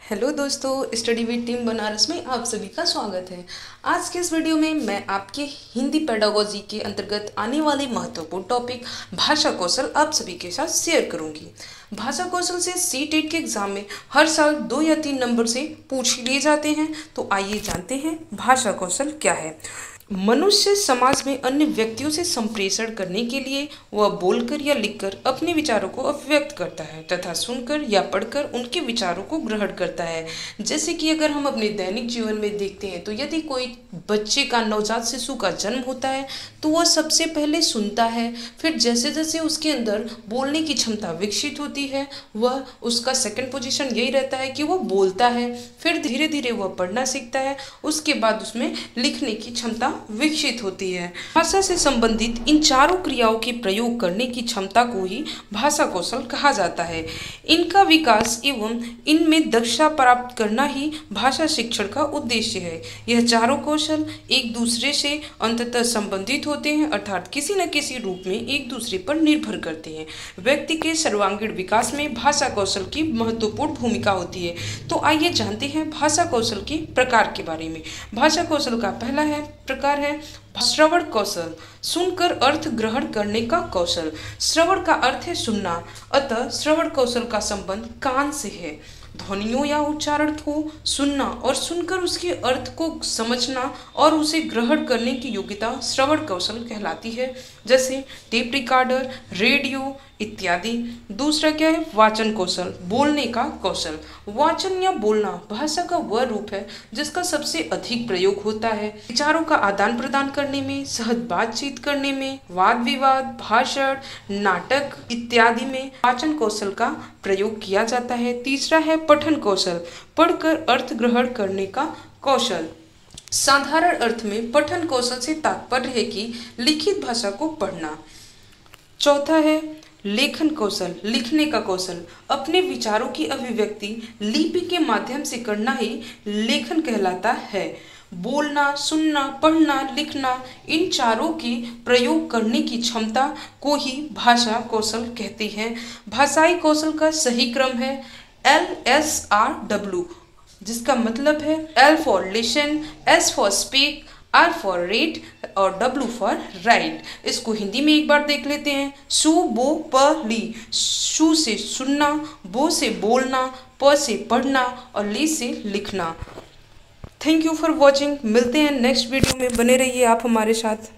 Hello दोस्तों, study with team Banaras में आप सभी का स्वागत है। आज के इस वीडियो में मैं आपके हिंदी पेडागोजी के अंतर्गत आने वाले महत्वपूर्ण टॉपिक भाषा कौशल आप सभी के साथ शेयर करूंगी। भाषा कौशल से सीटेट के एग्जाम में हर साल 2 या 3 नंबर से पूछ लिए जाते हैं। तो आइए जानते हैं भाषा कौशल क्या है। मनुष्य समाज में अन्य व्यक्तियों से संप्रेषण करने के लिए वह बोलकर या लिखकर अपने विचारों को अभिव्यक्त करता है तथा सुनकर या पढ़कर उनके विचारों को ग्रहण करता है। जैसे कि अगर हम अपने दैनिक जीवन में देखते हैं तो यदि कोई बच्चे का नवजात शिशु का जन्म होता है तो वह सबसे पहले सुनता है, फिर जैसे जैसे उसके अंदर बोलने की क्षमता विकसित होती है वह उसका सेकंड पोजीशन यही रहता है कि वह बोलता है, फिर धीरे धीरे वह पढ़ना सीखता है, उसके बाद उसमें लिखने की क्षमता विकसित होती है। भाषा से संबंधित इन चारों क्रियाओं के प्रयोग करने की क्षमता को ही भाषा कौशल कहा जाता है। इनका विकास एवं इनमें दक्षता प्राप्त करना ही भाषा शिक्षण का उद्देश्य है। यह चारों कौशल एक दूसरे से अंततः संबंधित होते हैं, अर्थात किसी न किसी रूप में एक दूसरे पर निर्भर करते हैं। व्यक्ति के सर्वांगीण विकास में भाषा कौशल की महत्वपूर्ण भूमिका होती है। तो आइए जानते हैं भाषा कौशल के प्रकार के बारे में। भाषा कौशल का पहला प्रकार है श्रवण कौशल, सुनकर अर्थ ग्रहण करने का कौशल। श्रवण का अर्थ है सुनना, अतः श्रवण कौशल का संबंध कान से है। ध्वनियों या उच्चारण को सुनना और सुनकर उसके अर्थ को समझना और उसे ग्रहण करने की योग्यता श्रवण कौशल कहलाती है, जैसे टेप रिकॉर्डर, रेडियो इत्यादि। दूसरा क्या है वाचन कौशल, बोलने का कौशल। वाचन या बोलना भाषा का वह रूप है जिसका सबसे अधिक प्रयोग होता है। विचारों का आदान प्रदान करने में, सहज बातचीत करने में, वाद विवाद, भाषण, नाटक इत्यादि में वाचन कौशल का प्रयोग किया जाता है। तीसरा है पठन कौशल, पढ़कर अर्थ ग्रहण करने का कौशल। साधारण अर्थ में पठन कौशल से तात्पर्य है कि लिखित भाषा को पढ़ना। चौथा है लेखन कौशल, लिखने का कौशल। अपने विचारों की अभिव्यक्ति लिपि के माध्यम से करना ही लेखन कहलाता है। बोलना, सुनना, पढ़ना, लिखना इन चारों की प्रयोग करने की क्षमता को ही भाषा कौशल कहते हैं। भाषाई कौशल का सही क्रम है LSRW, जिसका मतलब है L for listen, S for speak, R for read और W फॉर राइट। इसको हिंदी में एक बार देख लेते हैं। सु बो प ली, सु से सुनना, बो से बोलना, प से पढ़ना और ली से लिखना। Thank you for watching. मिलते हैं नेक्स्ट वीडियो में, बने रहिए आप हमारे साथ।